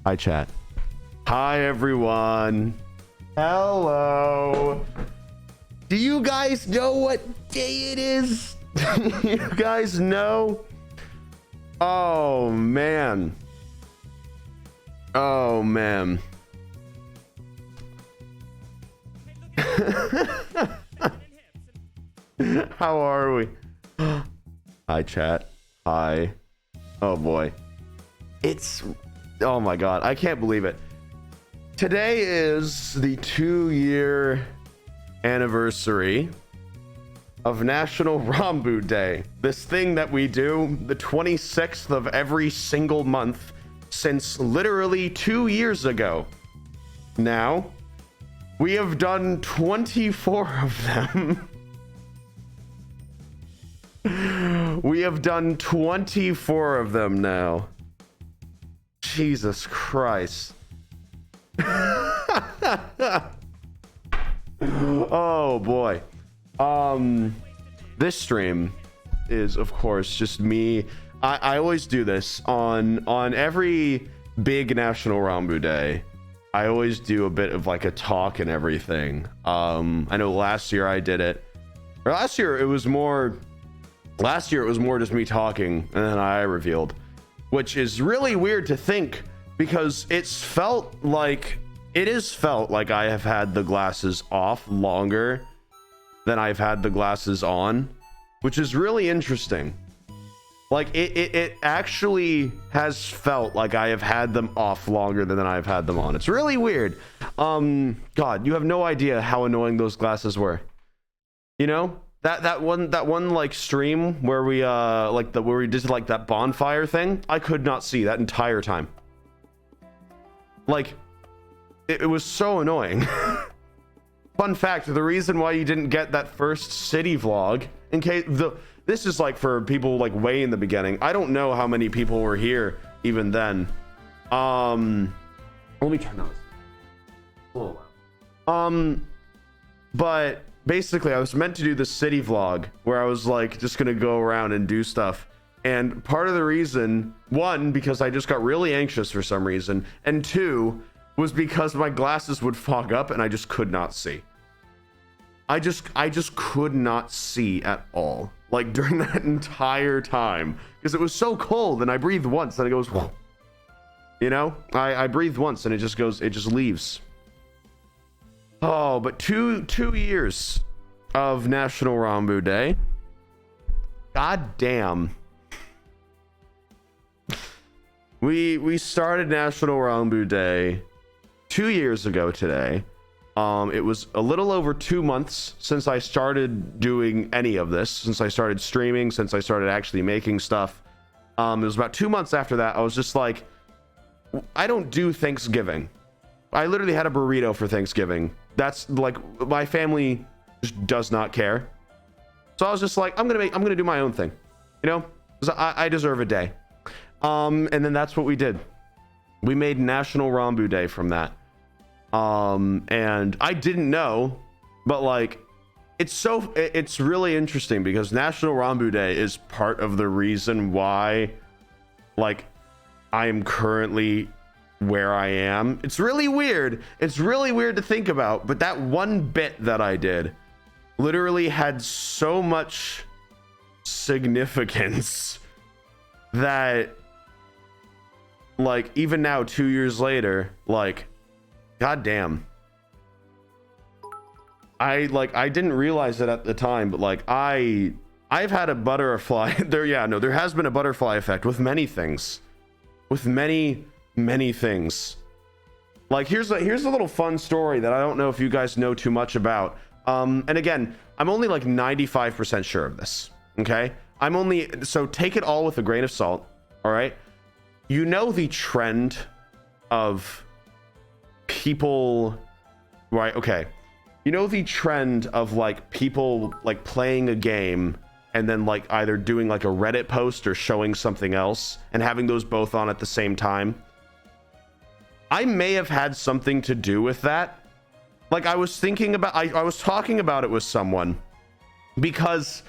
Hi, chat. Hi, everyone. Hello. Do you guys know what day it is? You guys know? Oh, man. Oh, man. How are we? Hi, chat. Hi. Oh, boy. Oh my god, I can't believe it. Today is the 2-year anniversary of National Ranboo Day. This thing that we do the 26th of every single month since literally 2 years ago. Now, we have done 24 of them. We have done 24 of them now. Jesus Christ. Oh boy. This stream is of course just me. I always do this on every big National Ranboo Day. I always do a bit of like a talk and everything. I know last year I did it. Or last year it was more just me talking and then I revealed. Which is really weird to think because it is felt like I have had the glasses off longer than I've had the glasses on, which is really interesting. Like it actually has felt like I have had them off longer than I've had them on. It's really weird. God, you have no idea how annoying those glasses were. You know? That one like stream where we where we did like that bonfire thing, I could not see that entire time. Like it was so annoying. Fun fact, the reason why you didn't get that first city vlog, in case this is like for people like way in the beginning. I don't know how many people were here even then. Let me turn those. A little loud. But basically I was meant to do the city vlog where I was like just gonna go around and do stuff, and part of the reason, one, because I just got really anxious for some reason, and two was because my glasses would fog up and I just could not see. I just could not see at all, like during that entire time, because it was so cold and I breathed once and it goes, you know, I breathed once and it just leaves. Oh, but two years of National Ranboo Day. God damn. We started National Ranboo Day 2 years ago today. It was a little over 2 months since I started doing any of this, since I started streaming, since I started actually making stuff. It was about 2 months after that. I was just like, I don't do Thanksgiving. I literally had a burrito for Thanksgiving. That's like, my family just does not care. So I was just like, I'm gonna do my own thing, you know, because I deserve a day. And then that's what we did. We made National Ranboo Day from that. And I didn't know, but like, it's really interesting because National Ranboo Day is part of the reason why, like, I am currently where I am. It's really weird. It's really weird to think about, but that one bit that I did literally had so much significance that, like, even now 2 years later, like, goddamn, I didn't realize it at the time, but like I've had a butterfly there has been a butterfly effect with many things, with many things. Like here's a little fun story that I don't know if you guys know too much about. And again, I'm only like 95% sure of this. Okay, so take it all with a grain of salt. All right, you know the trend of people, right? Okay, you know the trend of like people like playing a game and then like either doing like a Reddit post or showing something else and having those both on at the same time. I may have had something to do with that. Like I was thinking about, I was talking about it with someone because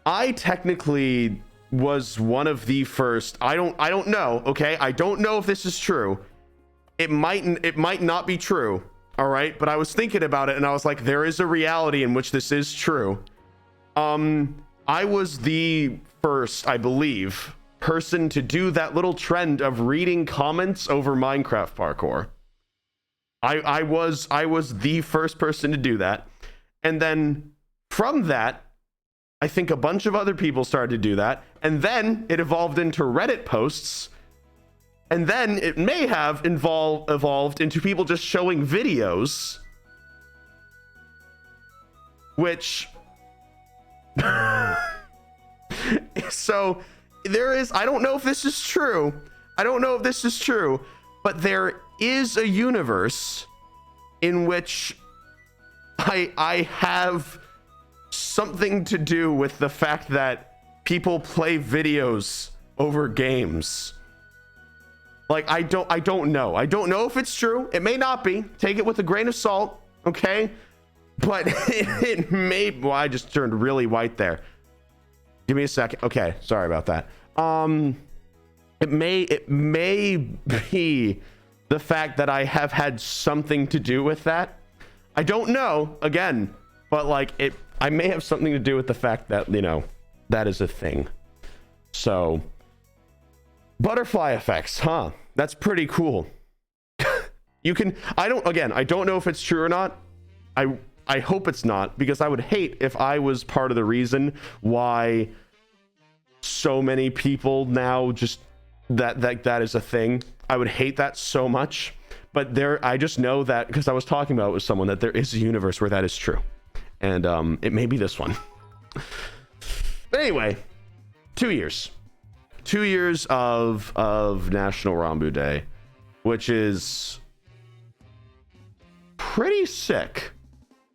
I technically was one of the first, I don't know, okay? I don't know if this is true, it might not be true, all right, but I was thinking about it and I was like, there is a reality in which this is true. I was the first, I believe, person to do that little trend of reading comments over Minecraft parkour. I was the first person to do that. And then from that, I think a bunch of other people started to do that. And then it evolved into Reddit posts. And then it may have evolved into people just showing videos. Which... So there is, I don't know if this is true. I don't know if this is true, but there is a universe in which I have something to do with the fact that people play videos over games. Like, I don't know. I don't know if it's true. It may not be. Take it with a grain of salt, okay? But it may... Well, I just turned really white there. Give me a second. Okay, sorry about that. It may be the fact that I have had something to do with that. I don't know, again, but like I may have something to do with the fact that, you know, that is a thing. So, butterfly effects, huh? That's pretty cool. You can, I don't know if it's true or not. I hope it's not, because I would hate if I was part of the reason why so many people now just that is a thing. I would hate that so much. But I just know that because I was talking about it with someone, that there is a universe where that is true. And it may be this one. But anyway, 2 years. 2 years of National Ranboo Day, which is pretty sick.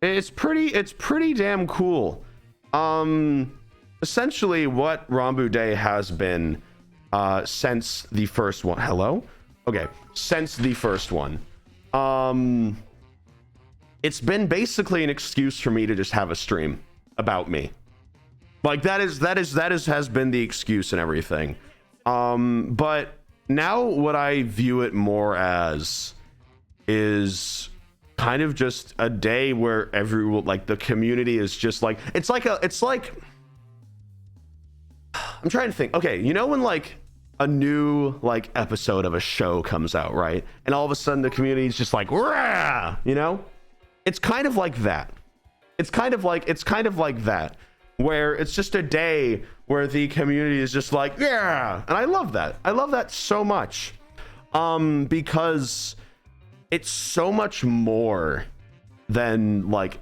It's pretty damn cool. Essentially what Ranboo Day has been since the first one. Hello? Okay, since the first one. It's been basically an excuse for me to just have a stream about me. Like that has been the excuse and everything. But now what I view it more as is kind of just a day where everyone, like the community is just like, it's like I'm trying to think. Okay, you know when like a new like episode of a show comes out, right? And all of a sudden the community is just like, rah! You know? It's kind of like that. It's kind of like that, where it's just a day where the community is just like, yeah. And I love that. I love that so much. Because it's so much more than like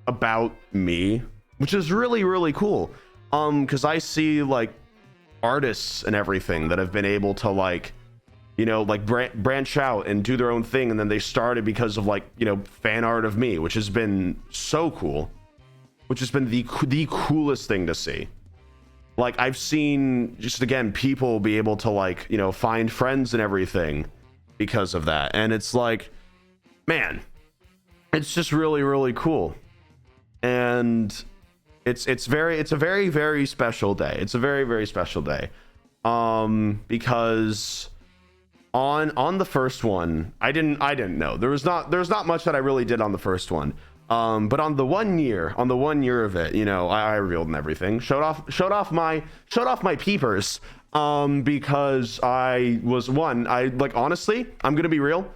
about me, which is really, really cool. Because I see like artists and everything that have been able to like, you know, like branch out and do their own thing, and then they started because of like, you know, fan art of me, which has been so cool, which has been the coolest thing to see. Like I've seen just, again, people be able to like, you know, find friends and everything because of that, and it's like, man, it's just really, really cool. And it's a very, very special day. It's a very, very special day. Because on the first one, I didn't know. There's not much that I really did on the first one. But on the 1 year of it, you know, I revealed and everything. Showed off my peepers. Because I like, honestly, I'm gonna be real.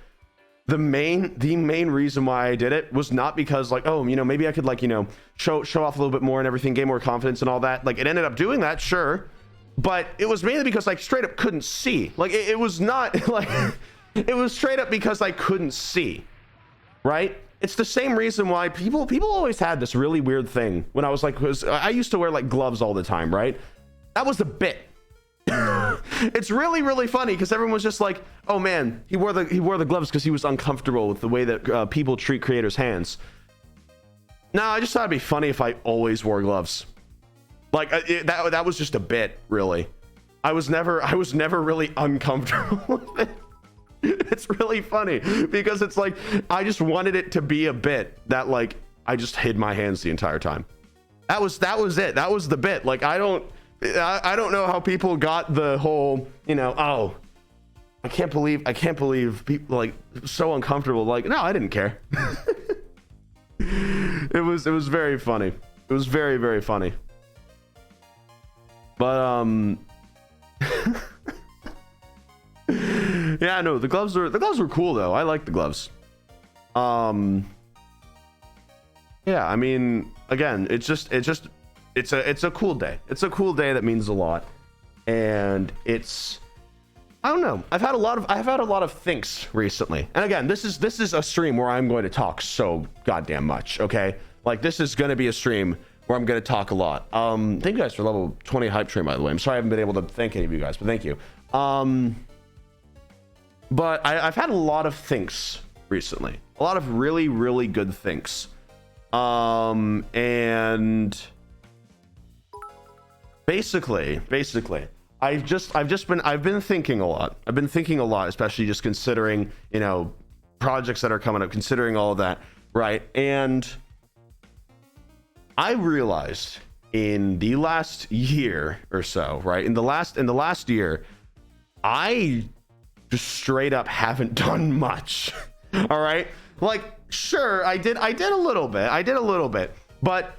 The main reason why I did it was not because like, oh, you know, maybe I could like, you know, show off a little bit more and everything, gain more confidence and all that. Like it ended up doing that, sure, but it was mainly because like straight up couldn't see. Like it was not like it was straight up because I couldn't see, right? It's the same reason why people always had this really weird thing when I was like, I used to wear like gloves all the time, right? That was the bit. It's really, really funny because everyone was just like, oh man, he wore the gloves because he was uncomfortable with the way that people treat creators' hands. No, I just thought it'd be funny if I always wore gloves. Like that was just a bit, really. I was never really uncomfortable with it. It's really funny because it's like I just wanted it to be a bit that like I just hid my hands the entire time. That was it. That was the bit. Like I don't know how people got the whole, you know, oh, I can't believe people like so uncomfortable. Like, no, I didn't care. It was very funny. It was very, very funny. But yeah, no, the gloves were cool though. I like the gloves. Yeah, I mean, again, it's a cool day. It's a cool day that means a lot. And I don't know. I've had a lot of thinks recently. And again, this is a stream where I'm going to talk so goddamn much, okay? Like, this is going to be a stream where I'm going to talk a lot. Thank you guys for level 20 hype train, by the way. I'm sorry I haven't been able to thank any of you guys, but thank you. But I've had a lot of thinks recently. A lot of really, really good thinks. And basically, I've been thinking a lot. I've been thinking a lot, especially just considering, you know, projects that are coming up, considering all of that, right? And I realized in the last year or so, right? In the last year, I just straight up haven't done much. All right? Like, sure, I did a little bit, but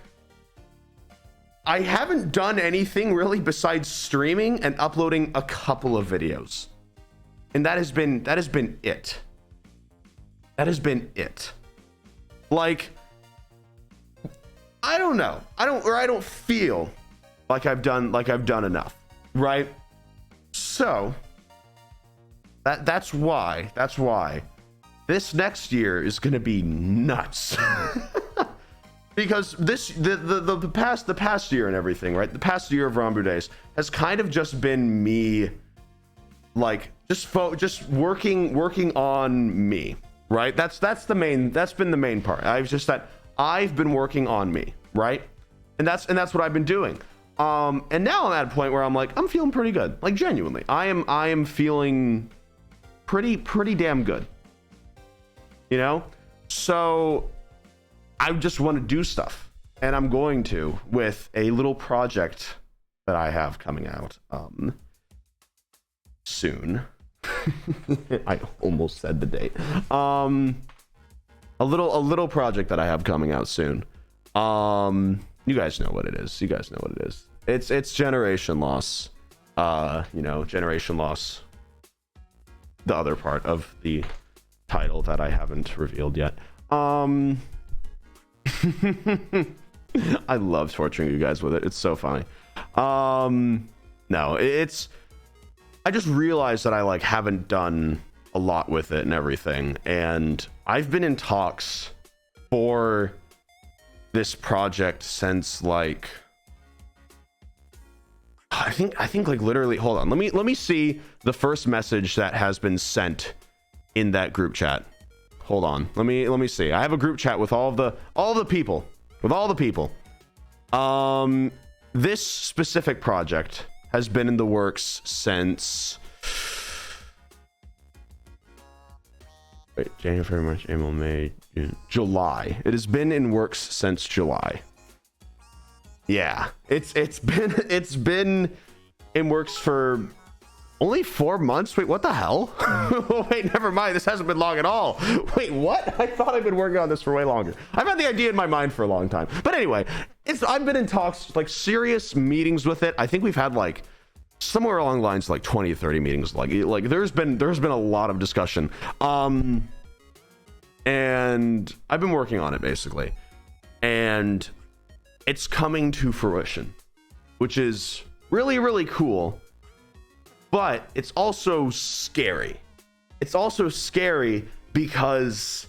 I haven't done anything really besides streaming and uploading a couple of videos. And that has been it. That has been it. Like, I don't know. I don't feel like I've done enough, right? So that's why this next year is going to be nuts. Because the past year and everything, right? The past year of Rambu days has kind of just been me, like, just working on me, right? That's been the main part. I've been working on me, right? And that's what I've been doing. And now I'm at a point where I'm like, I'm feeling pretty good. Like, genuinely, I am feeling pretty damn good. You know? So I just want to do stuff, and I'm going to with a little project that I have coming out soon. I almost said the date. A little project that I have coming out soon. You guys know what it is. It's Generation Loss. You know, Generation Loss. The other part of the title that I haven't revealed yet. I love torturing you guys with it. It's so funny. No, I just realized that I like haven't done a lot with it and everything, and I've been in talks for this project since like I think like literally, hold on, let me see the first message that has been sent in that group chat. Hold on, let me see. I have a group chat with all the people. This specific project has been in the works since January, February, March, April, May, June, July. It has been in works since July. Yeah, it's been in works for only 4 months. Wait, what the hell? Wait, never mind. This hasn't been long at all. Wait, what? I thought I've been working on this for way longer. I've had the idea in my mind for a long time. But anyway, I've been in talks, like serious meetings with it. I think we've had like somewhere along the lines like 20 or 30 meetings. Like there's been a lot of discussion. And I've been working on it basically. And it's coming to fruition, which is really, really cool. But it's also scary. It's also scary because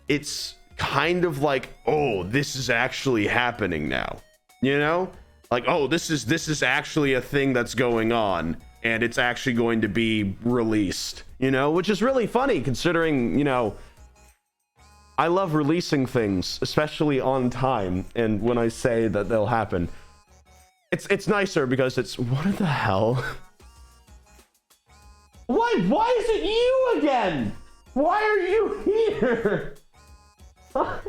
it's kind of like, oh, this is actually happening now. You know? Like, oh, this is actually a thing that's going on, and it's actually going to be released. You know, which is really funny considering, you know, I love releasing things, especially on time, and when I say that they'll happen. It's nicer because it's, what the hell? Why is it you again? Why are you here? What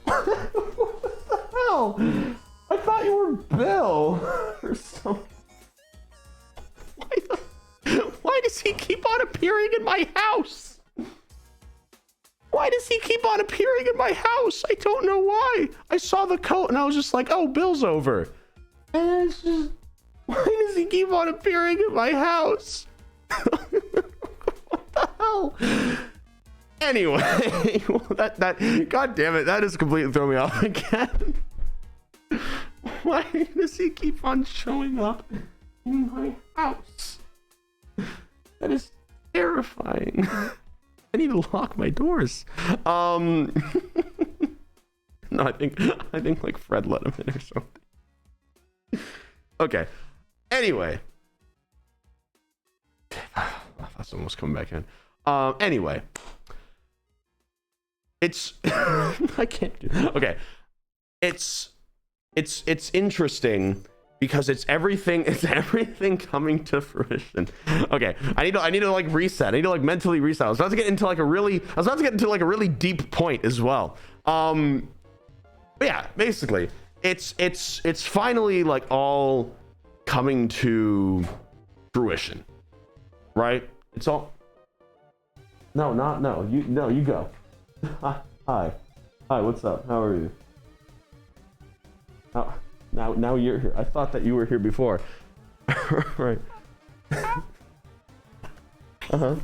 the hell? I thought you were Bill or something. Why the does he keep on appearing in my house? Why does he keep on appearing in my house? I don't know why. I saw the coat and I was just like, oh, Bill's over. And it's just, why does he keep on appearing in my house? What the hell? Anyway, that god damn it, that is completely throwing me off again. Why does he keep on showing up in my house? That is terrifying. I need to lock my doors. No, I think like Fred let him in or something. Okay. Anyway. I thought someone was coming back in. Anyway. It's I can't do that. Okay. It's interesting because it's everything coming to fruition. Okay, I need to like reset. I need to like mentally reset. I was about to get into like a really deep point as well. But yeah, basically it's finally like all coming to fruition, right? It's all you go. Hi, what's up? How are you? Now you're here. I thought that you were here before. Right. I'm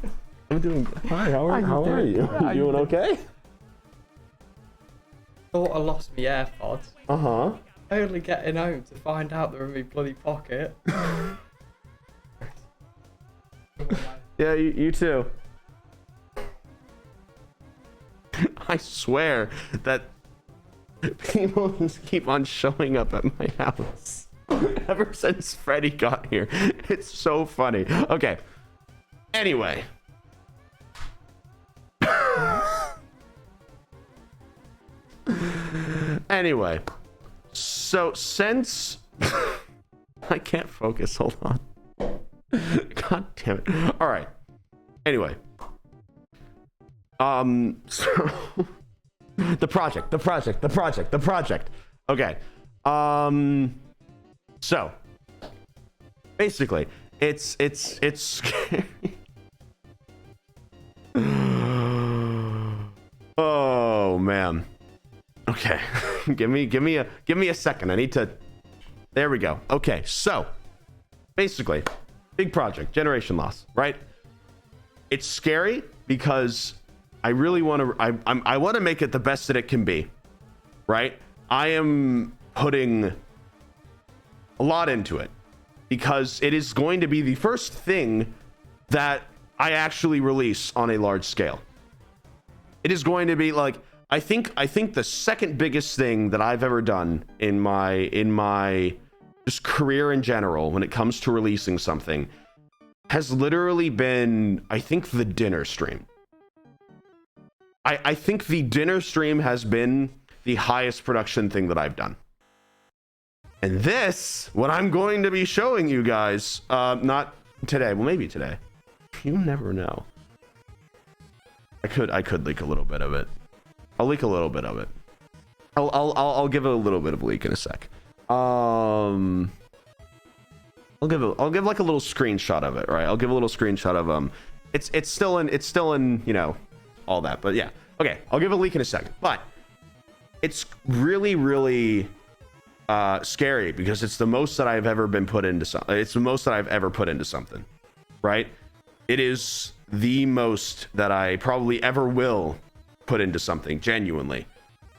doing. Hi. How are you? You doing okay? Thought I lost my AirPods. Only getting home to find out they're in my bloody pocket. Yeah, you too. I swear that people just keep on showing up at my house ever since Freddy got here. It's so funny. Okay. Anyway. Anyway. So since I can't focus, hold on. God damn it. All right. Anyway. So the project. Okay. So basically it's scary. Oh man. Okay. give me a second. I need to. There we go. Okay. So basically, big project, generation loss, right? It's scary because I really want to. I want to make it the best that it can be, right? I am putting a lot into it because it is going to be the first thing that I actually release on a large scale. It is going to be like I think the second biggest thing that I've ever done in my just career in general when it comes to releasing something has literally been, I think, the dinner stream. I think the dinner stream has been the highest production thing that I've done. And this, what I'm going to be showing you guys, not today, well, maybe today. You never know. I could leak a little bit of it. I'll leak a little bit of it. I'll give it a little bit of leak in a sec. I'll give like a little screenshot of it, right? I'll give a little screenshot of it's still in, you know, all that, but yeah. Okay, I'll give a leak in a second. But it's really scary because it's the most that I've ever been put into something. It's the most that I've ever put into something, right? It is the most that I probably ever will put into something, genuinely.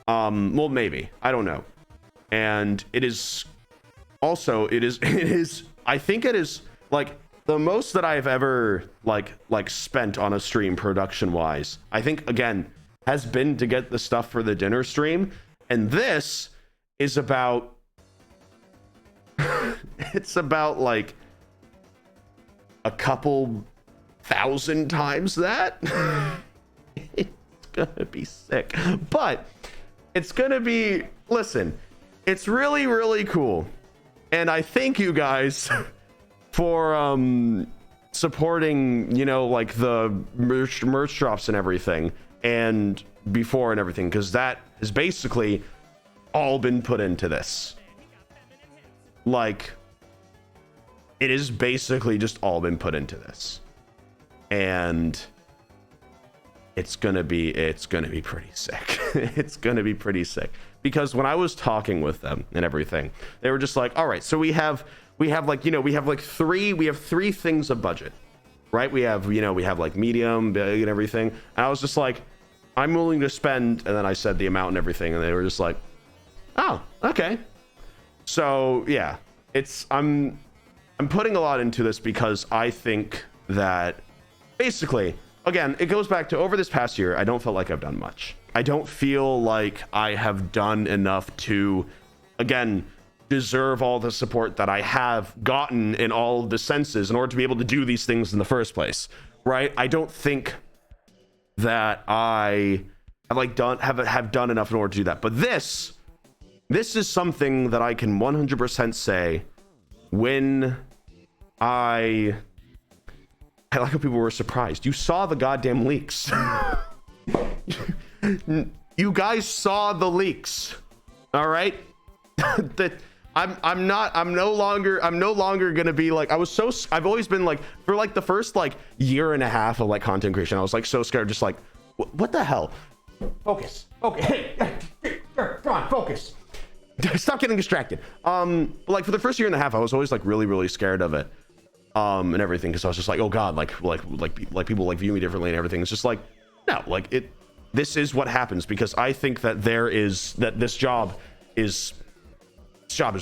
Well, maybe, I don't know. And it is also, I think it is like the most that I've ever like spent on a stream production wise. I think, again, has been to get the stuff for the dinner stream. And this is about, it's about like a couple thousand times that. It's gonna be sick, but it's gonna be, listen, it's really cool. And I thank you guys for supporting, you know, like the merch drops and everything, and before and everything, because that has basically all been put into this. Like, it is basically just all been put into this. and it's gonna be pretty sick. It's gonna be pretty sick, because when I was talking with them and everything, they were just like, all right, so we have like, you know, we have three things of budget, right? We have like medium, big, and everything. And I was just like, I'm willing to spend, and then I said the amount and everything, and they were just like, oh, okay. So yeah, I'm putting a lot into this because I think that basically, again, it goes back to over this past year, I don't feel like I've done much. I don't feel like I have done enough to, again, deserve all the support that I have gotten in all of the senses in order to be able to do these things in the first place, right? I don't think that I have done enough in order to do that. But this is something that I can 100% say when I like how people were surprised. You saw the goddamn leaks. You guys saw the leaks. All right? That I'm no longer gonna be like, I've always been like, for like the first like year and a half of like content creation, I was like so scared, just like, what the hell? Focus. Okay. Hey, come on, focus. Stop getting distracted. Like for the first year and a half, I was always like really scared of it. And everything, because I was just like, oh god, like people like view me differently and everything. It's just like, no, like this is what happens, because I think that this job is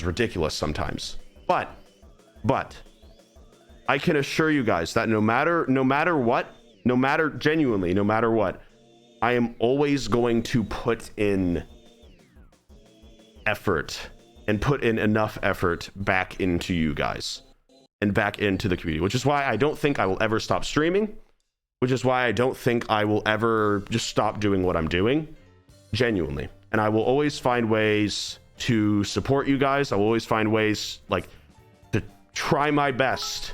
ridiculous sometimes. But I can assure you guys that no matter what, I am always going to put in effort and put in enough effort back into you guys and back into the community, which is why I don't think I will ever stop streaming, which is why I don't think I will ever just stop doing what I'm doing, genuinely. And I will always find ways to support you guys. I will always find ways like to try my best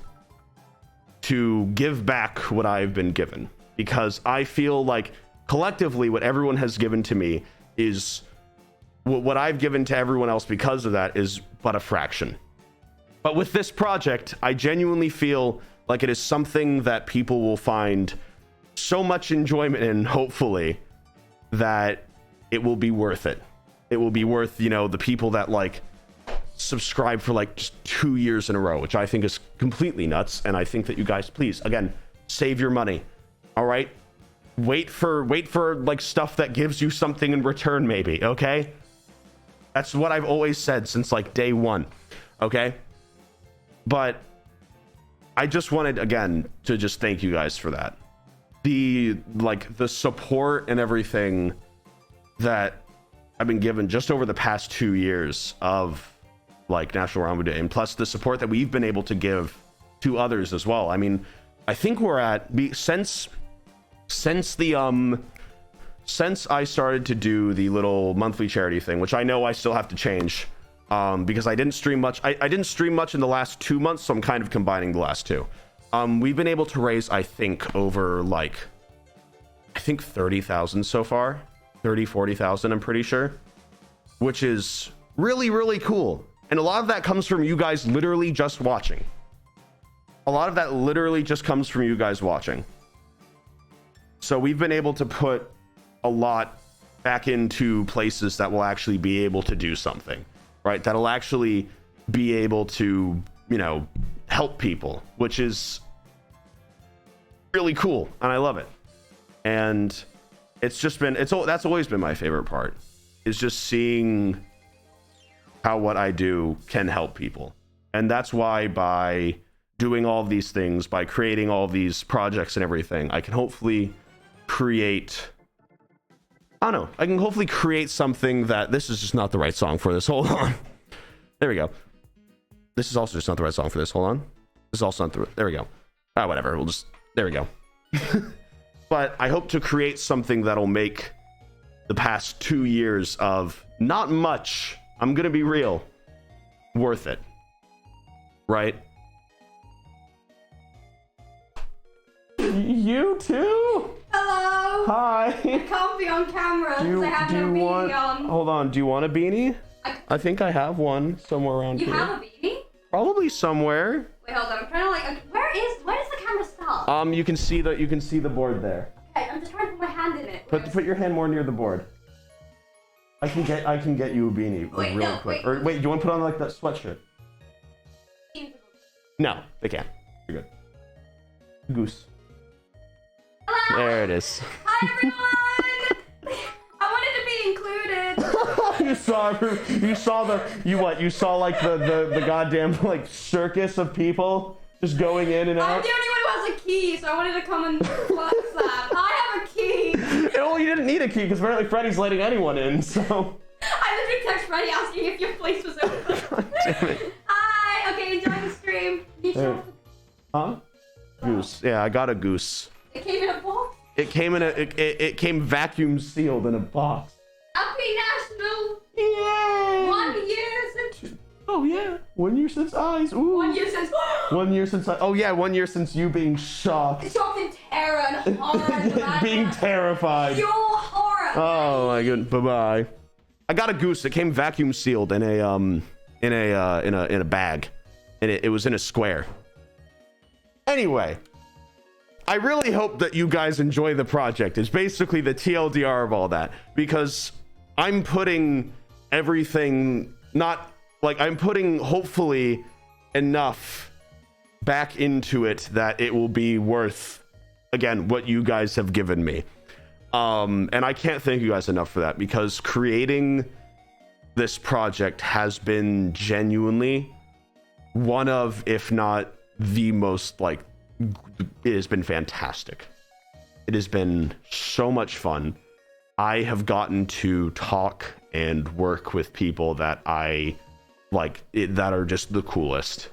to give back what I've been given, because I feel like collectively what everyone has given to me is what I've given to everyone else because of that is but a fraction. But with this project, I genuinely feel like it is something that people will find so much enjoyment in, hopefully, that it will be worth it. It will be worth, you know, the people that like subscribe for like just 2 years in a row, which I think is completely nuts. And I think that you guys, please, again, save your money. All right. Wait for like stuff that gives you something in return, maybe. Okay. That's what I've always said since like day one. Okay. But I just wanted, again, to just thank you guys for that. The support and everything that I've been given just over the past 2 years of like National Ranboo Day, and plus the support that we've been able to give to others as well. I mean, I think we're at since I started to do the little monthly charity thing, which I know I still have to change, because I didn't stream much. I didn't stream much in the last 2 months, so I'm kind of combining the last two. We've been able to raise, I think, over like, I think 30,000 so far, 40,000, I'm pretty sure, which is really, really cool. And a lot of that comes from you guys literally just watching. A lot of that literally just comes from you guys watching. So we've been able to put a lot back into places that will actually be able to do something, right? That'll actually be able to, you know, help people, which is really cool, and I love it. And it's just been, that's always been my favorite part, is just seeing how what I do can help people. And that's why by doing all of these things, by creating all of these projects and everything, I can hopefully create, I don't know, I can hopefully create something that, this is just not the right song for this, hold on. There we go. This is also just not the right song for this, hold on. This is also not the, there we go. Whatever, we'll just, there we go. But I hope to create something that'll make the past 2 years of not much, I'm gonna be real, worth it, right? You too? Hello. Hi. I can't be on camera because I have no beanie on. Hold on, do you want a beanie? I think I have one somewhere around here. You have a beanie? Probably somewhere. Wait, hold on. I'm trying to like. Where does the camera start? You can see the board there. Okay, I'm just trying to put my hand in it. Put your hand more near the board. I can get you a beanie like, real quick. Or wait, do you want to put on like that sweatshirt? No, they can't. You're good. Goose. Hello. There it is. Hi everyone. I wanted to be included. you saw like the goddamn like circus of people just going in and I'm out. the only one who has a key, so I wanted to come and flex that. I have a key. Well, you didn't need a key because apparently Freddy's letting anyone in. So. I literally text Freddy asking if your place was open. God damn it. Hi. Okay, enjoy the stream. You show Huh? Goose. Yeah, I got a goose. It came in a box. It came vacuum sealed in a box. Happy National. Yay! 1 year since. Oh yeah, 1 year since eyes. Ooh. 1 year since. 1 year since oh yeah, 1 year since you being shocked. Shocked in terror and horror. Being terrified. Pure horror. Oh my goodness. Bye bye. I got a goose. It came vacuum sealed in a bag, and it was in a square. Anyway, I really hope that you guys enjoy the project. It's basically the TLDR of all that, because I'm putting everything, I'm putting hopefully enough back into it that it will be worth, again, what you guys have given me. And I can't thank you guys enough for that, because creating this project has been genuinely one of, if not the most, it has been fantastic. It has been so much fun. I have gotten to talk and work with people that I like, that are just the coolest,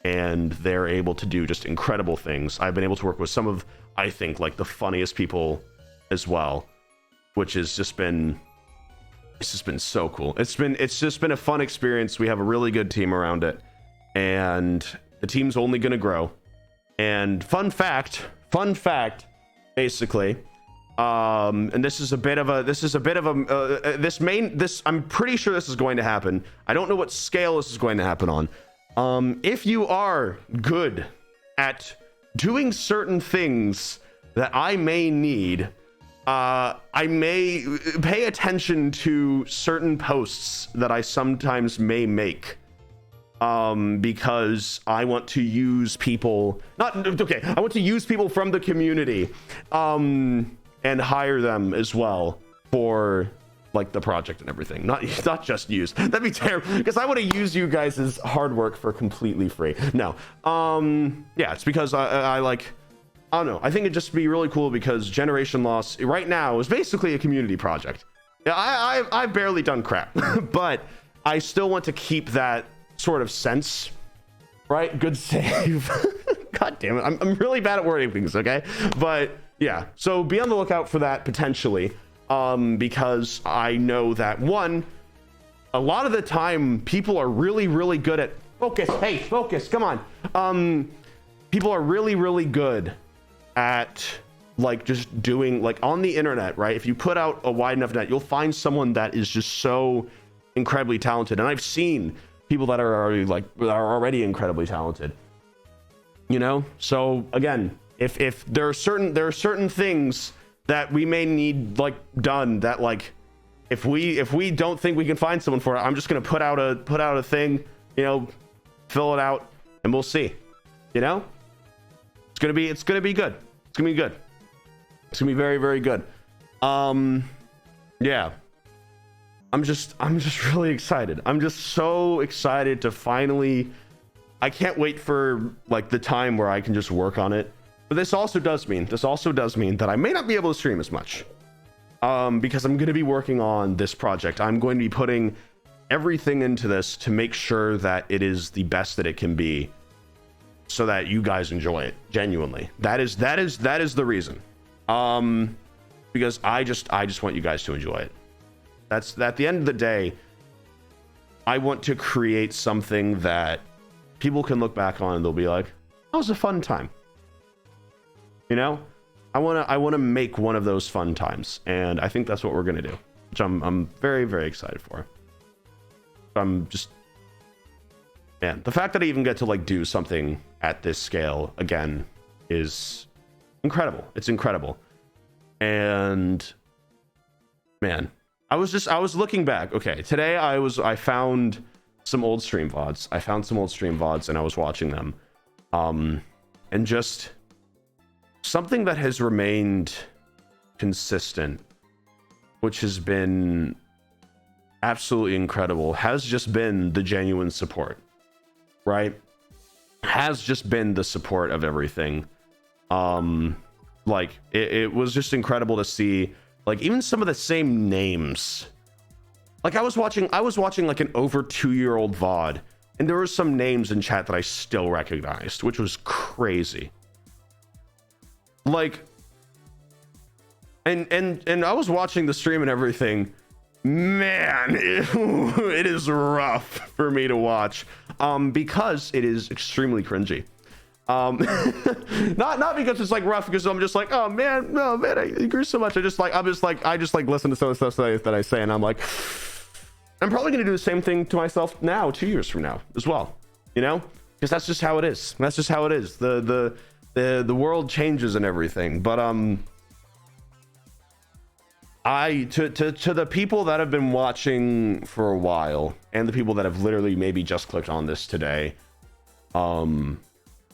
and they're able to do just incredible things. I've been able to work with some of, I think, like the funniest people as well, which has just been, it's just been so cool. It's just been a fun experience. We have a really good team around it, and the team's only going to grow. And fun fact, basically, and this is a bit of a, I'm pretty sure this is going to happen. I don't know what scale this is going to happen on. If you are good at doing certain things that I may need, I may pay attention to certain posts that I sometimes may make, because I want to use people, I want to use people from the community, and hire them as well for like the project and everything. Not just use. That'd be terrible, because I want to use you guys' hard work for completely free. No. Yeah, it's because I don't know. I think it'd just be really cool, because Generation Loss right now is basically a community project. Yeah, I've barely done crap, but I still want to keep that sort of sense, right? Good save. God damn it. I'm really bad at wording things, okay? But yeah, so be on the lookout for that potentially, because I know that, one, a lot of the time people are really, really good at focus. Hey, focus, come on. People are really, really good at like just doing, like, on the internet, right? If you put out a wide enough net, you'll find someone that is just so incredibly talented. And I've seen people that are already incredibly talented, you know? So again, if there are certain things that we may need like done, that like if we don't think we can find someone for it, I'm just gonna put out a thing, you know, fill it out, and we'll see. You know, it's gonna be good. It's gonna be good. It's gonna be very, very good. Yeah. I'm just really excited. I'm just so excited to finally, I can't wait for like the time where I can just work on it. But this also does mean that I may not be able to stream as much, because I'm going to be working on this project. I'm going to be putting everything into this to make sure that it is the best that it can be, so that you guys enjoy it genuinely. That is the reason. Because I just want you guys to enjoy it. That's at the end of the day, I want to create something that people can look back on and they'll be like, that was a fun time. You know, I want to make one of those fun times, and I think that's what we're gonna do, which I'm very, very excited for. I'm just, man, the fact that I even get to like do something at this scale again is incredible. It's incredible. And man, I was looking back. Okay, today I found some old stream VODs. And I was watching them. And just something that has remained consistent, which has been absolutely incredible, has just been the genuine support, right? Has just been the support of everything. Like it was just incredible to see, like, even some of the same names. Like I was watching like an over 2-year-old VOD, and there were some names in chat that I still recognized, which was crazy. Like, and I was watching the stream and everything. Man, it is rough for me to watch, because it is extremely cringy. Not because it's like rough, because I'm just like, oh man, no man, I agree so much. I just like listen to some of the stuff that I say, and I'm like, I'm probably gonna do the same thing to myself now, 2 years from now as well, you know, because that's just how it is. That's just how it is. The world changes and everything. But to the people that have been watching for a while, and the people that have literally maybe just clicked on this today, I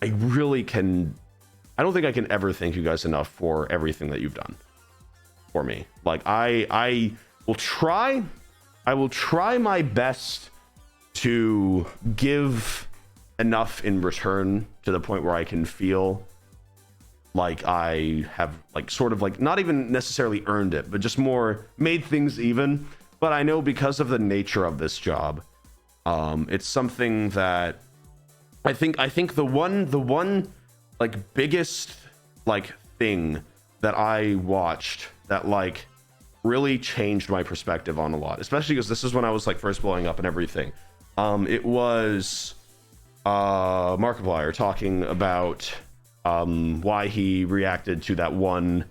don't think I can ever thank you guys enough for everything that you've done for me. Like I will try my best to give enough in return to the point where I can feel like I have, like, sort of like not even necessarily earned it, but just more made things even. But I know because of the nature of this job, it's something that I think the one like biggest like thing that I watched that like really changed my perspective on a lot, especially because this is when I was like first blowing up and everything. It was Markiplier talking about why he reacted to that one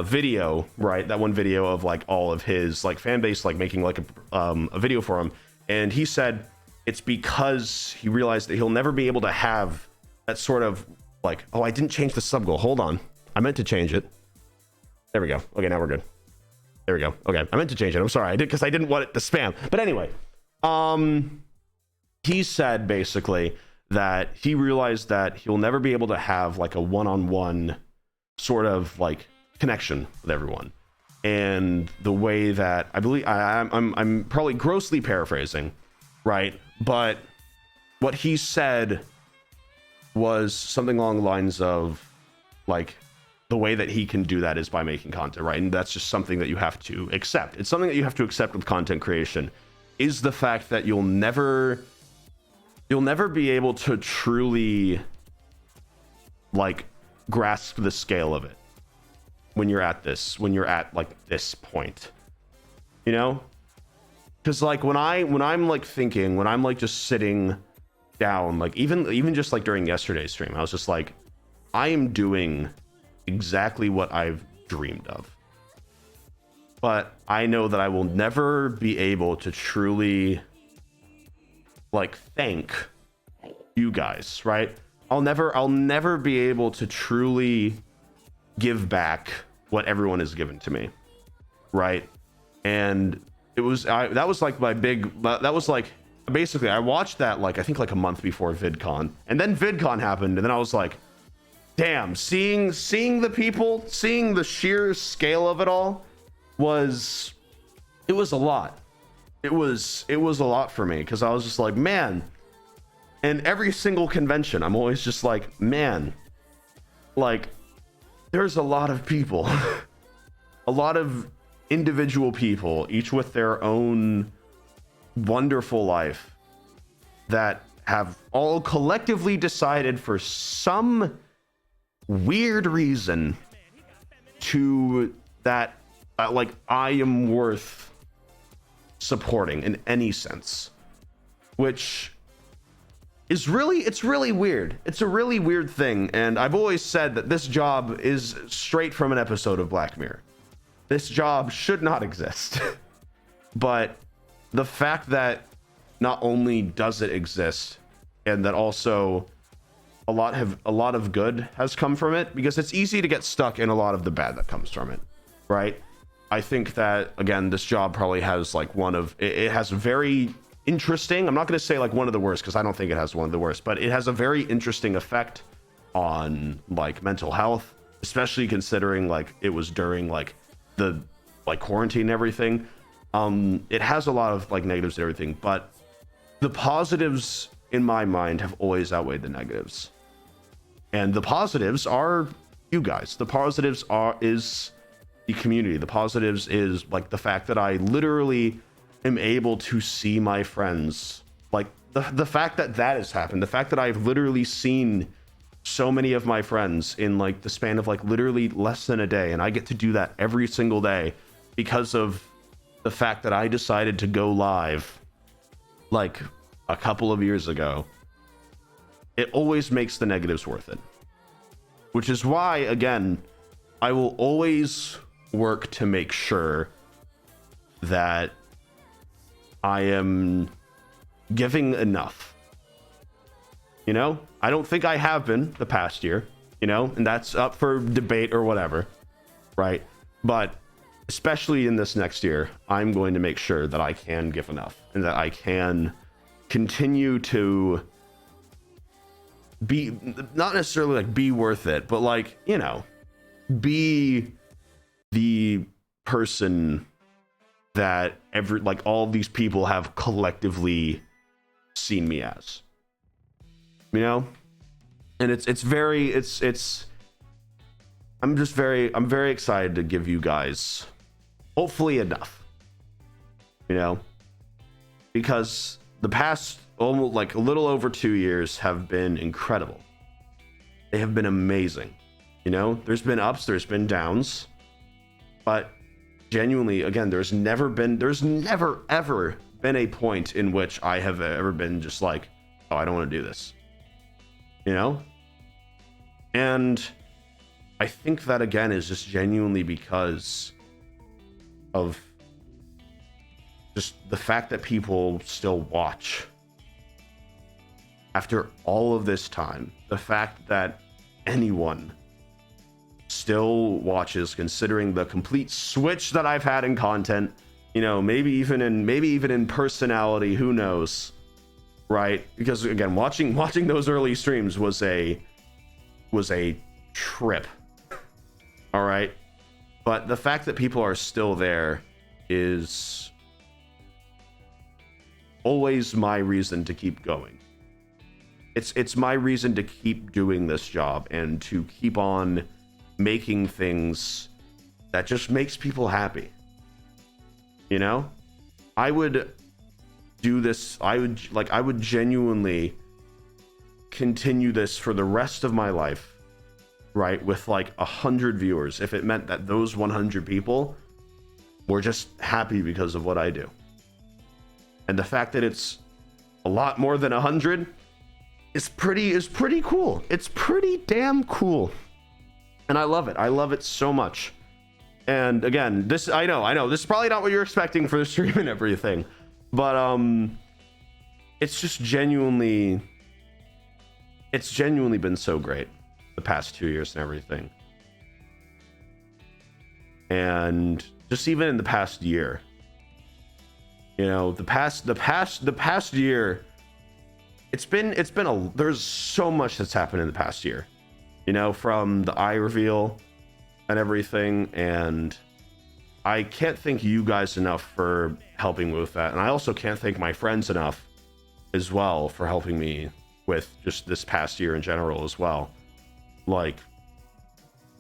video, right? That one video of like all of his like fan base like making like a video for him, and he said it's because he realized that he'll never be able to have that sort of like, oh, I didn't change the sub goal. Hold on, I meant to change it. There we go. Okay, now we're good. There we go. Okay, I meant to change it. I'm sorry, I did, because I didn't want it to spam. But anyway, he said basically that he realized that he'll never be able to have like a one-on-one sort of like connection with everyone. And the way that I believe, I'm probably grossly paraphrasing, right? But what he said was something along the lines of like, the way that he can do that is by making content, right? And that's just something that you have to accept. It's something that you have to accept with content creation, is the fact that you'll never be able to truly like grasp the scale of it when you're at like this point, you know? Because like when I'm like thinking, when I'm like just sitting down, like even just like during yesterday's stream, I was just like, I am doing exactly what I've dreamed of, but I know that I will never be able to truly like thank you guys, right? I'll never be able to truly give back what everyone has given to me, right? And it was that was like my big, that was like basically I watched that like I think like a month before VidCon, and then VidCon happened, and then I was like, damn, seeing the people, seeing the sheer scale of it all it was a lot. It was a lot for me, because I was just like, man. And every single convention, I'm always just like, man, like there's a lot of people, a lot of individual people, each with their own wonderful life, that have all collectively decided for some weird reason to that like I am worth supporting in any sense, which is really, it's really weird. It's a really weird thing. And I've always said that this job is straight from an episode of Black Mirror. This job should not exist. But the fact that not only does it exist, and that also a lot of good has come from it, because it's easy to get stuck in a lot of the bad that comes from it, right? I think that, again, this job probably has like it has a very interesting, I'm not going to say like one of the worst, because I don't think it has one of the worst, but it has a very interesting effect on like mental health, especially considering like it was during like the like quarantine and everything. It has a lot of like negatives and everything, but the positives in my mind have always outweighed the negatives. And the positives are you guys. The positives is the community. The positives is like the fact that I literally am able to see my friends. Like the fact that has happened, the fact that I've literally seen so many of my friends in like the span of like literally less than a day, and I get to do that every single day because of the fact that I decided to go live like a couple of years ago. It always makes the negatives worth it, which is why, again, I will always work to make sure that I am giving enough. You know, I don't think I have been the past year, you know, and that's up for debate or whatever, right? But especially in this next year, I'm going to make sure that I can give enough and that I can continue to be, not necessarily like be worth it, but like, you know, be the person that like all of these people have collectively seen me as, you know. And I'm very excited to give you guys hopefully enough, you know, because the past almost like a little over 2 years have been incredible. They have been amazing. You know, there's been ups, there's been downs, but genuinely, again, there's never ever been a point in which I have ever been just like, oh, I don't want to do this, you know. And I think that, again, is just genuinely because of just the fact that people still watch after all of this time. The fact that anyone still watches, considering the complete switch that I've had in content, you know, maybe even in personality, who knows, right? Because again, watching those early streams was a trip. All right, but the fact that people are still there is always my reason to keep going. It's my reason to keep doing this job and to keep on making things that just makes people happy. You know, I would do this. I would genuinely continue this for the rest of my life, right? With like 100 viewers, if it meant that those 100 people were just happy because of what I do. And the fact that it's a lot more than 100 is pretty cool. It's pretty damn cool. And I love it. I love it so much. And again, I know this is probably not what you're expecting for the stream and everything, but it's genuinely been so great the past 2 years and everything. And just even in the past year, you know, the past year, there's so much that's happened in the past year, you know, from the eye reveal and everything. And I can't thank you guys enough for helping with that. And I also can't thank my friends enough as well for helping me with just this past year in general as well. Like,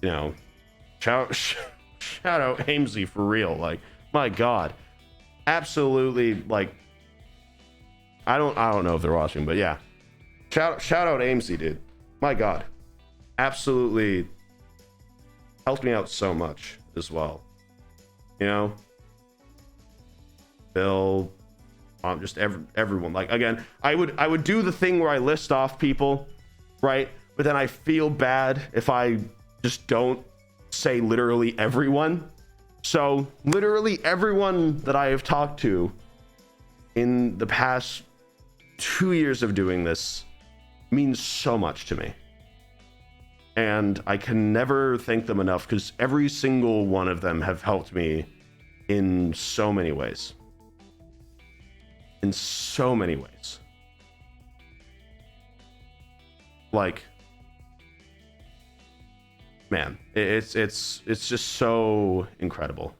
you know, shout out Hamesy for real. Like, my God, absolutely. Like, I don't know if they're watching, but yeah, shout out Amesy, dude. My God, absolutely helped me out so much as well. You know, Bill, just everyone. Like, again, I would do the thing where I list off people, right? But then I feel bad if I just don't say literally everyone. So literally everyone that I have talked to in the past 2 years of doing this means so much to me. And I can never thank them enough, because every single one of them have helped me in so many ways. In so many ways. Like, man, it's just so incredible.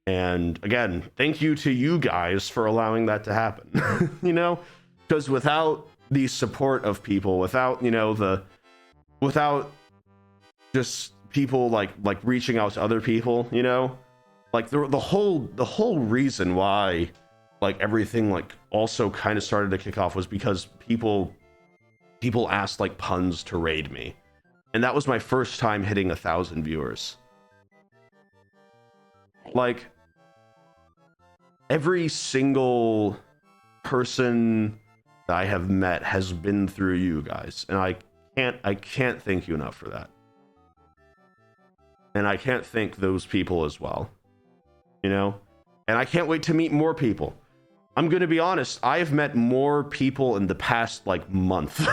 And again, thank you to you guys for allowing that to happen. You know, because without the support of people, without, you know, without just people like reaching out to other people, you know, like the whole reason why like everything like also kind of started to kick off was because people asked like puns to raid me, and that was my first time hitting 1,000 viewers. Like, every single person that I have met has been through you guys, and I can't thank you enough for that. And I can't thank those people as well, you know? And I can't wait to meet more people. I'm gonna be honest, I've met more people in the past like month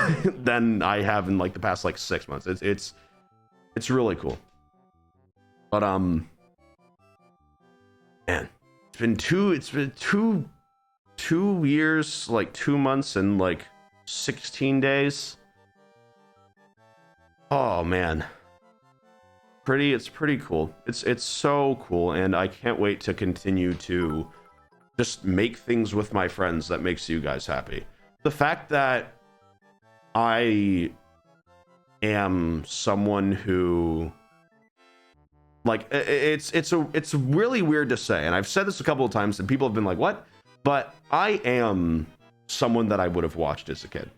than I have in like the past like 6 months. It's really cool. But man, it's been two years, like 2 months and like 16 days. Oh man, it's pretty cool. It's so cool, and I can't wait to continue to just make things with my friends that makes you guys happy. The fact that I am someone who, like, it's really weird to say, and I've said this a couple of times and people have been like, what? But I am someone that I would have watched as a kid,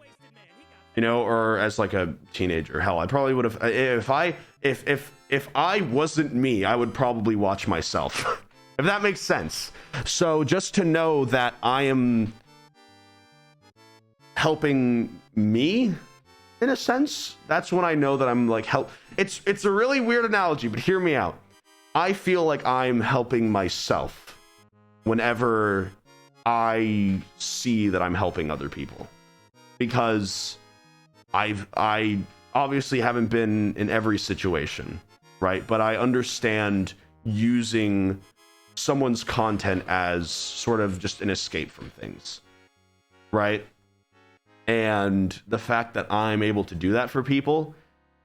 you know, or as like a teenager. Hell, I probably would have, if I wasn't me, I would probably watch myself. If that makes sense. So just to know that I am helping me in a sense, that's when I know that I'm like it's a really weird analogy, but hear me out. I feel like I'm helping myself whenever I see that I'm helping other people, because I obviously haven't been in every situation, right? But I understand using someone's content as sort of just an escape from things, right? And the fact that I'm able to do that for people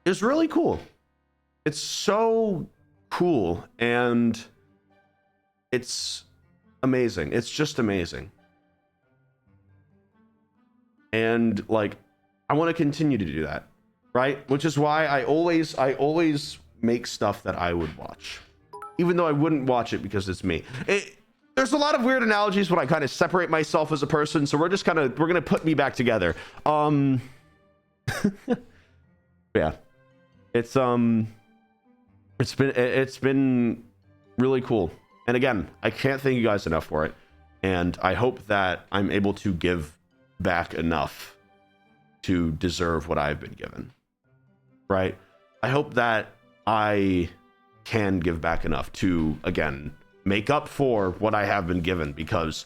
is really cool. It's so cool, and it's amazing. It's just amazing. And like, I want to continue to do that, right? Which is why I always make stuff that I would watch, even though I wouldn't watch it because it's me. There's a lot of weird analogies when I kind of separate myself as a person, so we're gonna put me back together. Yeah, it's been really cool, and again, I can't thank you guys enough for it, and I hope that I'm able to give back enough to deserve what I've been given, right? I hope that I can give back enough to, again, make up for what I have been given, because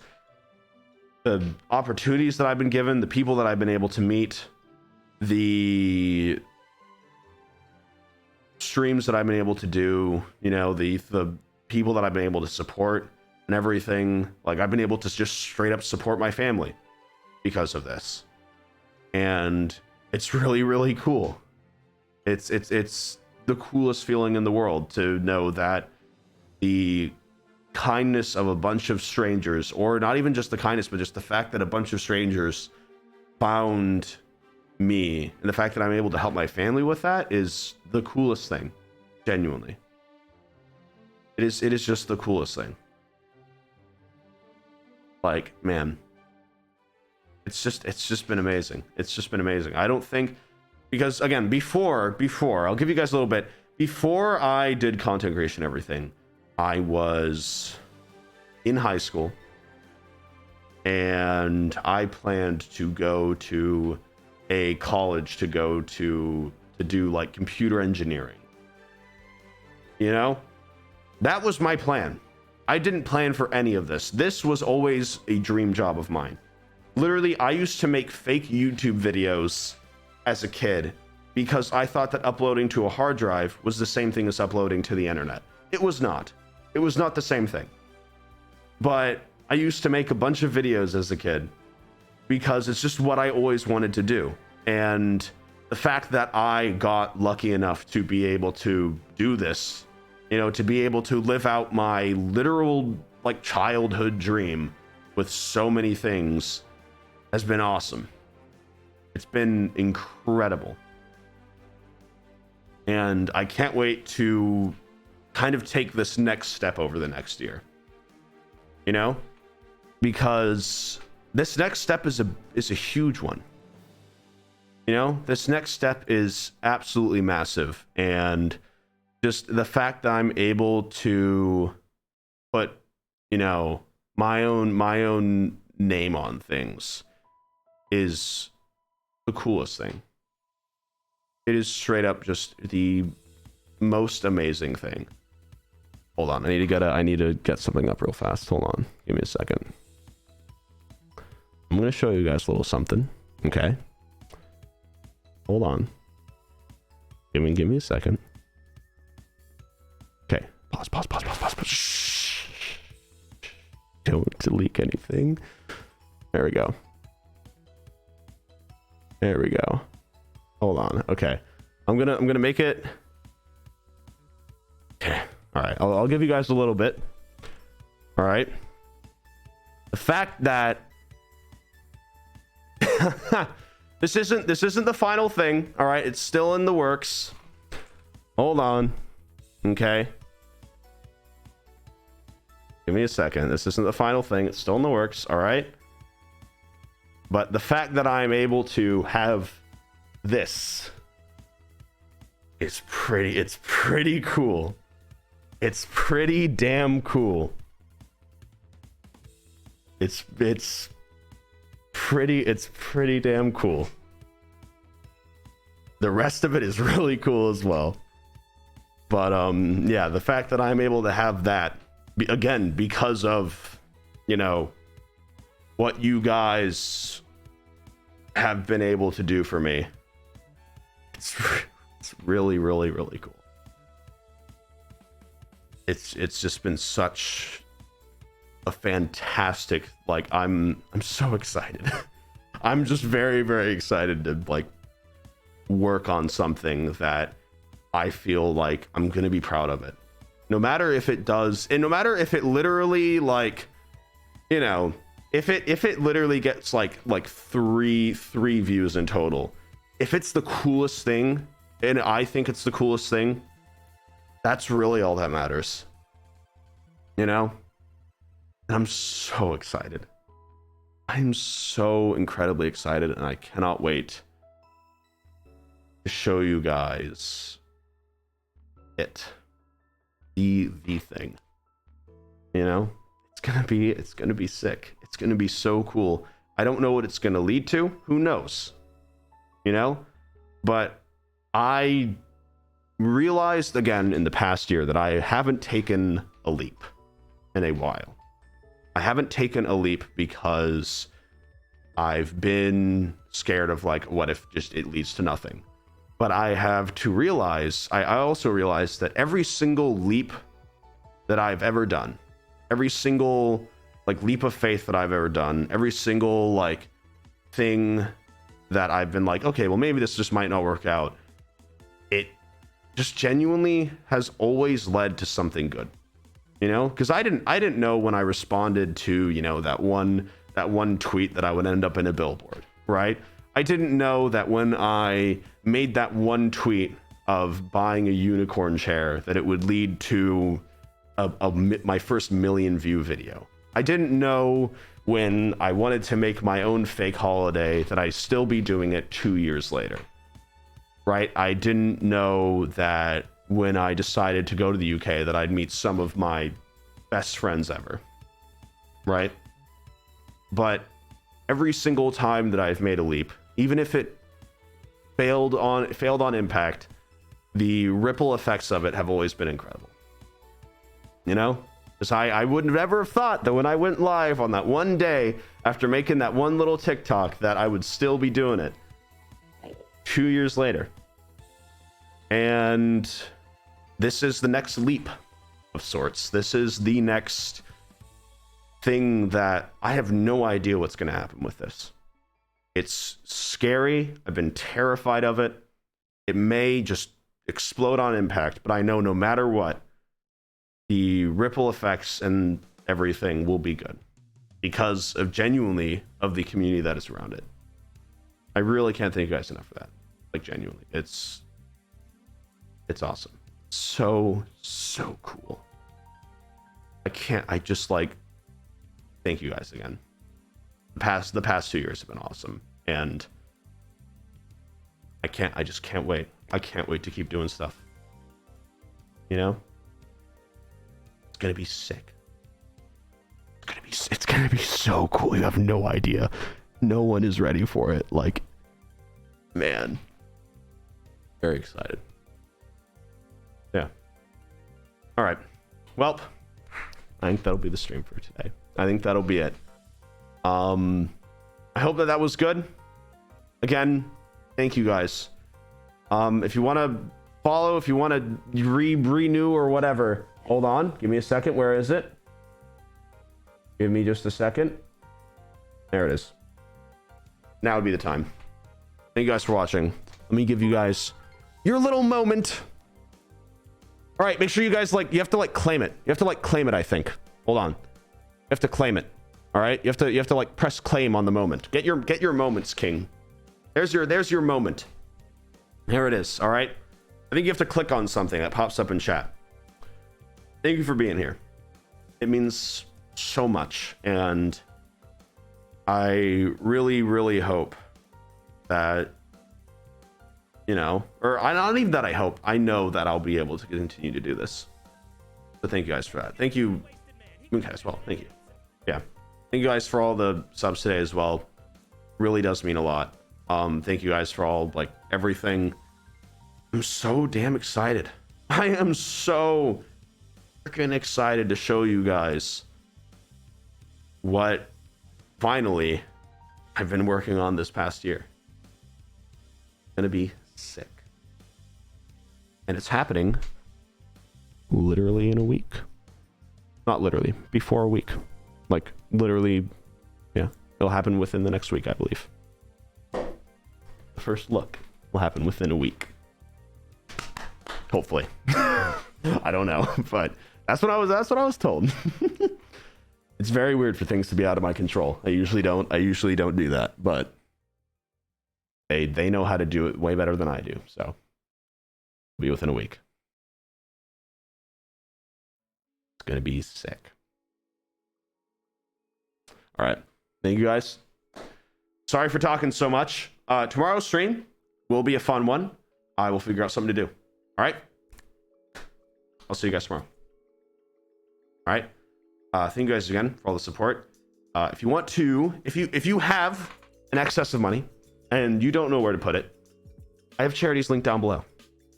the opportunities that I've been given, the people that I've been able to meet, the streams that I've been able to do, you know, the people that I've been able to support and everything, like I've been able to just straight up support my family because of this. And it's really, really cool. It's the coolest feeling in the world to know that the kindness of a bunch of strangers, or not even just the kindness, but just the fact that a bunch of strangers found me, and the fact that I'm able to help my family with that, is the coolest thing. Genuinely, it is just the coolest thing. Like, man, it's just been amazing. It's just been amazing. I don't think, because again, before I'll give you guys a little bit. Before I did content creation, everything, I was in high school, and I planned to go to a college to do like computer engineering. You know, that was my plan. I didn't plan for any of this. This was always a dream job of mine. literally, I used to make fake YouTube videos as a kid because I thought that uploading to a hard drive was the same thing as uploading to the internet. It was not. It was not the same thing. But I used to make a bunch of videos as a kid because it's just what I always wanted to do. And the fact that I got lucky enough to be able to do this, you know, to be able to live out my literal like childhood dream with so many things has been awesome. It's been incredible. And I can't wait to kind of take this next step over the next year. You know? Because this next step is a huge one. You know, this next step is absolutely massive, and just the fact that I'm able to put, you know, my own name on things is the coolest thing. It is straight up just the most amazing thing. Hold on, I need to get something up real fast. Hold on, give me a second. I'm gonna show you guys a little something. Okay. Hold on. Give me a second. Okay. Pause. Shh. Don't delete anything. There we go. Hold on. Okay. I'm gonna make it. Okay. All right. I'll give you guys a little bit. All right. The fact that this isn't the final thing. All right, it's still in the works. Hold on. Okay. Give me a second. This isn't the final thing. It's still in the works. All right. But the fact that I'm able to have this is pretty cool. It's pretty damn cool. It's pretty damn cool. The rest of it is really cool as well. But yeah, the fact that I'm able to have that again because of, you know, what you guys have been able to do for me, it's really cool. It's just been such a fantastic, like, I'm so excited. I'm just very excited to like work on something that I feel like I'm gonna be proud of it, no matter if it does, and no matter if it literally, like, you know, if it literally gets like three views in total. If it's the coolest thing, and I think it's the coolest thing, that's really all that matters, you know. And I'm so excited. I'm so incredibly excited, and I cannot wait to show you guys it. The thing. You know? It's gonna be sick. It's gonna be so cool. I don't know what it's gonna lead to. Who knows? You know? But I realized again in the past year that I haven't taken a leap in a while. I haven't taken a leap because I've been scared of like, what if just it leads to nothing? But I have to realize, I also realized that every single leap that I've ever done, every single like leap of faith that I've ever done, every single like thing that I've been like, okay, well maybe this just might not work out, it just genuinely has always led to something good. You know, because I didn't know when I responded to, you know, that one tweet that I would end up in a billboard, right? I didn't know that when I made that one tweet of buying a unicorn chair that it would lead to my first 1 million view video. I didn't know when I wanted to make my own fake holiday that I'd still be doing it 2 years later, right? I didn't know that when I decided to go to the UK that I'd meet some of my best friends ever, right? But every single time that I've made a leap, even if it failed on impact, the ripple effects of it have always been incredible. You know? Because I wouldn't have ever have thought that when I went live on that one day after making that one little TikTok that I would still be doing it 2 years later. And this is the next leap of sorts. This is the next thing that I have no idea what's going to happen with this. It's scary. I've been terrified of it. It may just explode on impact, but I know no matter what, the ripple effects and everything will be good because of genuinely of the community that is around it. I really can't thank you guys enough for that. Like genuinely, it's awesome. So cool. I just like, thank you guys again. The past 2 years have been awesome. And I just can't wait. I can't wait to keep doing stuff. You know? It's gonna be sick. It's gonna be so cool. You have no idea. No one is ready for it. Like, man. Very excited. Yeah. All right. Well, I think that'll be the stream for today. I think that'll be it. I hope that was good. Again, thank you guys. If you want to follow, if you want to renew or whatever, hold on. Give me a second. Where is it? Give me just a second. There it is. Now would be the time. Thank you guys for watching. Let me give you guys your little moment. All right, make sure you guys you have to claim it. You have to claim it, I think. Hold on. You have to claim it. All right? You have to press claim on the moment. Get your moments, King. There's your moment. There it is. All right? I think you have to click on something that pops up in chat. Thank you for being here. It means so much, and I really, really hope that, you know, or I not even that I hope, I know that I'll be able to continue to do this. So thank you guys for that. Thank you, Mooncat, as well. Thank you. Yeah. Thank you guys for all the subs today as well. Really does mean a lot. Thank you guys for all, everything. I'm so damn excited. I am so freaking excited to show you guys what finally I've been working on this past year. It's gonna be sick. And it's happening literally in a week. Not literally, before a week. Literally, yeah. It'll happen within the next week, I believe. The first look will happen within a week. Hopefully. I don't know, but that's what I was told. It's very weird for things to be out of my control. I usually don't do that, but they know how to do it way better than I do. So it'll be within a week. It's gonna be sick. All right. Thank you guys. Sorry for talking so much. Tomorrow's stream will be a fun one. I will figure out something to do. All right. I'll see you guys tomorrow. All right. Thank you guys again for all the support. If you want to, if you have an excess of money and you don't know where to put it, I have charities linked down below.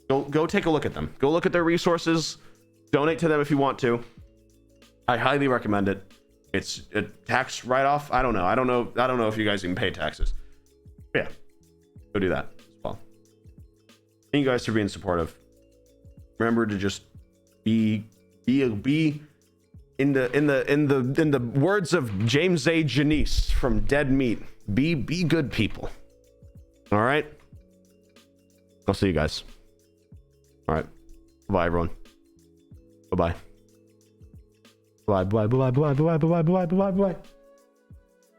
Go take a look at them. Go look at their resources. Donate to them if you want to. I highly recommend it. It's a tax write-off. I don't know if you guys even pay taxes. But yeah, go do that as well. Thank you guys for being supportive. Remember to just be in the words of James A. Janice from Dead Meat. Be good people. All right. I'll see you guys. All right. Bye everyone. Bye. Bye.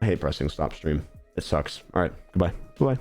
I hate pressing stop stream. It sucks. All right. Goodbye. Bye.